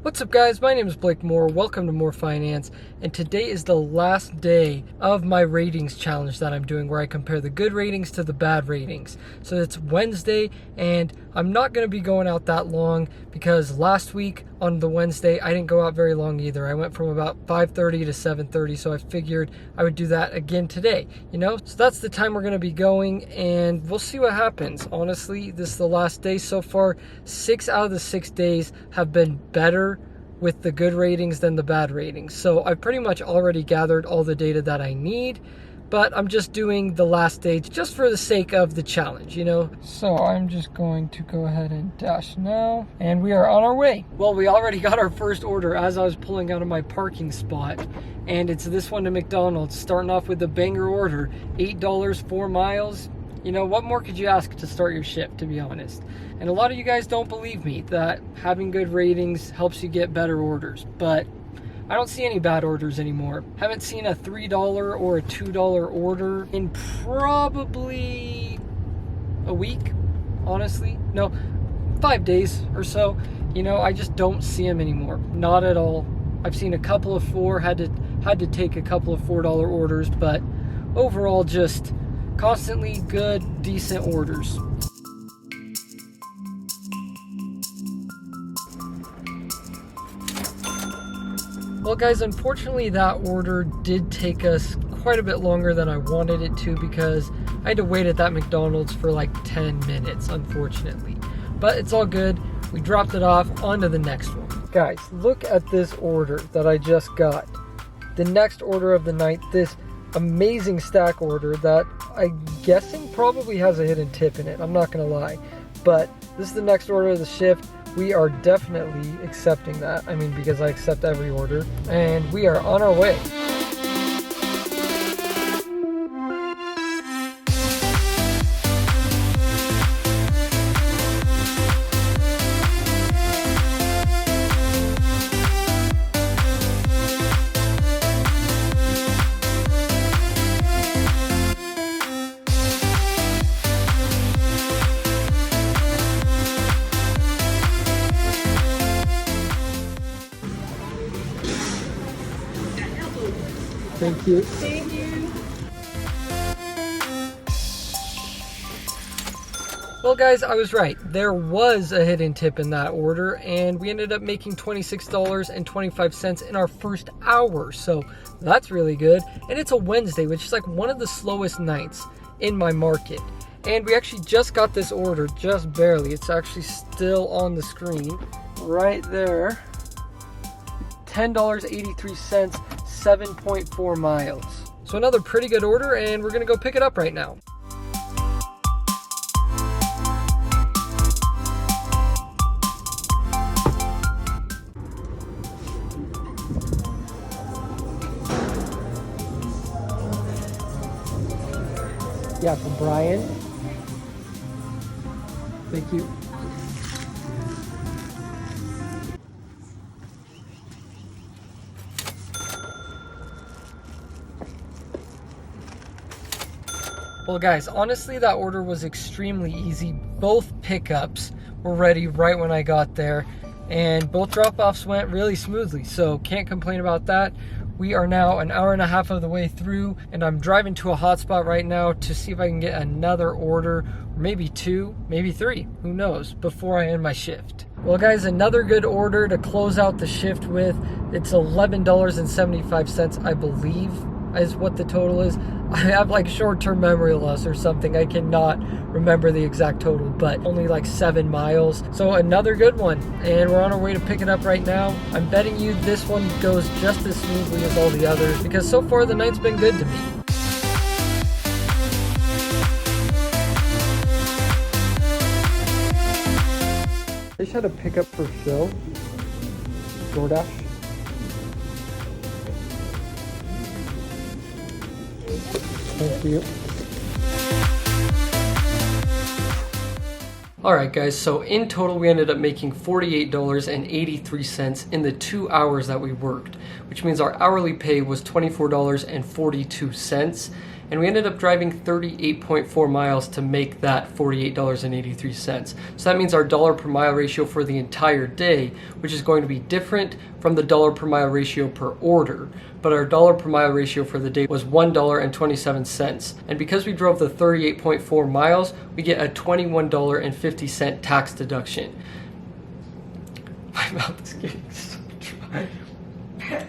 What's up guys, my name is Blake Moore, welcome to More Finance, and today is the last day of my ratings challenge that I'm doing where I compare the good ratings to the bad ratings. So it's Wednesday and I'm not going to be going out that long because last week on the Wednesday I didn't go out very long either. I went from about 5:30 to 7:30, so I figured I would do that again today, So that's the time we're going to be going and we'll see what happens. Honestly, this is the last day so far. 6 out of the 6 days have been better with the good ratings than the bad ratings. So I've pretty much already gathered all the data that I need, but I'm just doing the last day just for the sake of the challenge, So I'm just going to go ahead and dash now, and we are on our way. Well, we already got our first order as I was pulling out of my parking spot, and it's this one to McDonald's, starting off with the banger order, $8, 4 miles. What more could you ask to start your shift, to be honest? And a lot of you guys don't believe me that having good ratings helps you get better orders, but I don't see any bad orders anymore. Haven't seen a $3 or a $2 order in probably a week, honestly. No, 5 days or so. I just don't see them anymore. Not at all. I've seen a couple of $4, had to take a couple of $4 orders, but overall just constantly good, decent orders. Well guys, unfortunately that order did take us quite a bit longer than I wanted it to because I had to wait at that McDonald's for like 10 minutes, unfortunately. But it's all good. We dropped it off, on to the next one. Guys, look at this order that I just got. The next order of the night, this amazing stack order that I'm guessing probably has a hidden tip in it. I'm not gonna lie, but this is the next order of the shift. We are definitely accepting that. Because I accept every order, and we are on our way. Thank you. Thank you. Well guys, I was right. There was a hidden tip in that order and we ended up making $26.25 in our first hour. So that's really good. And it's a Wednesday, which is like one of the slowest nights in my market. And we actually just got this order, just barely. It's actually still on the screen right there. $10.83, 7.4 miles. So another pretty good order, and we're gonna go pick it up right now. Yeah, for Brian. Thank you. Well guys, honestly that order was extremely easy. Both pickups were ready right when I got there and both drop-offs went really smoothly, so can't complain about that. We are now an hour and a half of the way through and I'm driving to a hotspot right now to see if I can get another order, or maybe 2, maybe 3, who knows, before I end my shift. Well guys, another good order to close out the shift with. It's $11.75, I believe, is what the total is. I have like short-term memory loss or something. I cannot remember the exact total, but only like 7 miles. So another good one, and we're on our way to pick it up right now. I'm betting you this one goes just as smoothly as all the others because so far the night's been good to me. I just had a pickup for Phil. Doordash. Thank you. Alright guys, so in total we ended up making $48.83 in the 2 hours that we worked, which means our hourly pay was $24.42. and we ended up driving 38.4 miles to make that $48.83. So that means our dollar per mile ratio for the entire day, which is going to be different from the dollar per mile ratio per order, but our dollar per mile ratio for the day was $1.27. And because we drove the 38.4 miles, we get a $21.50 tax deduction. My mouth is getting so dry.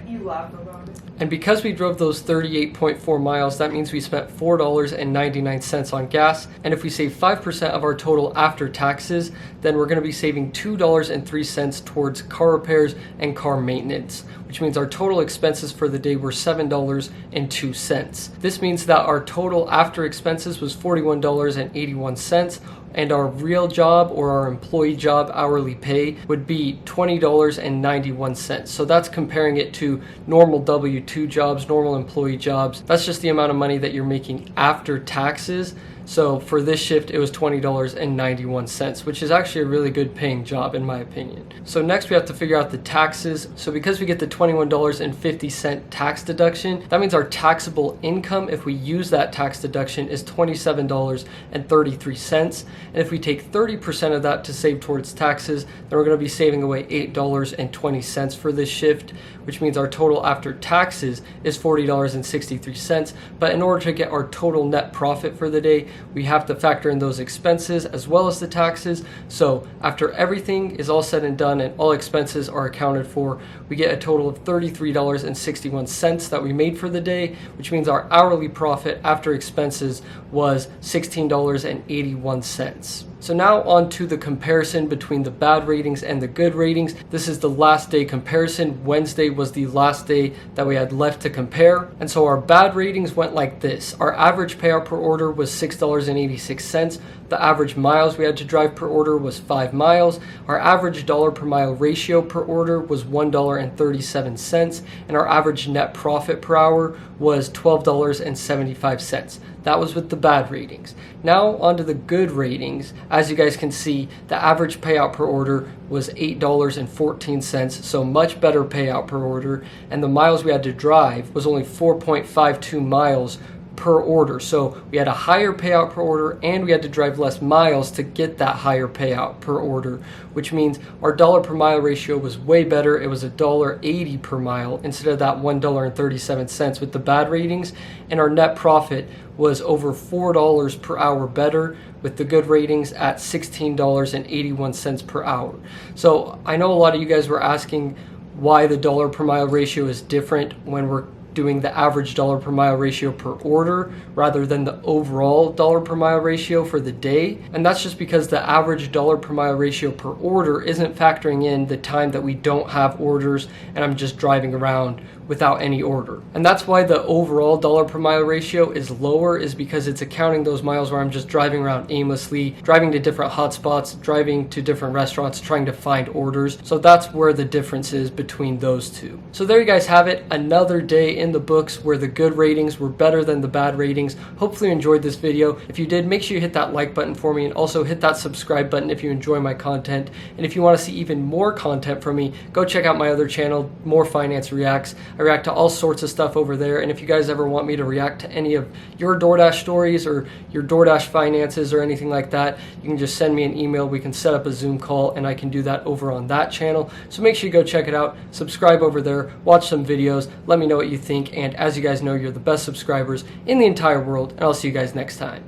You laugh about it. And because we drove those 38.4 miles, that means we spent $4.99 on gas. And if we save 5% of our total after taxes, then we're going to be saving $2.03 towards car repairs and car maintenance, which means our total expenses for the day were $7.02. This means that our total after expenses was $41.81. And our real job or our employee job hourly pay would be $20.91. So that's comparing it to normal W-2 jobs, normal employee jobs. That's just the amount of money that you're making after taxes. So for this shift, it was $20.91, which is actually a really good paying job in my opinion. So next we have to figure out the taxes. So because we get the $21.50 tax deduction, that means our taxable income, if we use that tax deduction, is $27.33. And if we take 30% of that to save towards taxes, then we're going to be saving away $8.20 for this shift, which means our total after taxes is $40.63. But in order to get our total net profit for the day, we have to factor in those expenses as well as the taxes. So after everything is all said and done and all expenses are accounted for, we get a total of $33.61 that we made for the day, which means our hourly profit after expenses was $16.81. So now on to the comparison between the bad ratings and the good ratings. This is the last day comparison. Wednesday was the last day that we had left to compare. And so our bad ratings went like this. Our average payout per order was $6.86. The average miles we had to drive per order was 5 miles. Our average dollar per mile ratio per order was $1.37. And our average net profit per hour was $12.75. That was with the bad ratings. Now onto the good ratings. As you guys can see, the average payout per order was $8.14, so much better payout per order. And the miles we had to drive was only 4.52 miles per order. So we had a higher payout per order and we had to drive less miles to get that higher payout per order, which means our dollar per mile ratio was way better. It was $1.80 per mile instead of that $1.37 with the bad ratings. And our net profit was over $4 per hour better with the good ratings at $16.81 per hour. So I know a lot of you guys were asking why the dollar per mile ratio is different when we're doing the average dollar per mile ratio per order rather than the overall dollar per mile ratio for the day. And that's just because the average dollar per mile ratio per order isn't factoring in the time that we don't have orders and I'm just driving around without any order. And that's why the overall dollar per mile ratio is lower, is because it's accounting those miles where I'm just driving around aimlessly, driving to different hotspots, driving to different restaurants, trying to find orders. So that's where the difference is between those two. So there you guys have it. Another day in the books where the good ratings were better than the bad ratings. Hopefully you enjoyed this video. If you did, make sure you hit that like button for me and also hit that subscribe button if you enjoy my content. And if you want to see even more content from me, go check out my other channel, More Finance Reacts. I react to all sorts of stuff over there, and if you guys ever want me to react to any of your DoorDash stories or your DoorDash finances or anything like that, you can just send me an email. We can set up a Zoom call and I can do that over on that channel. So make sure you go check it out, subscribe over there, watch some videos, let me know what you think, and as you guys know, you're the best subscribers in the entire world, and I'll see you guys next time.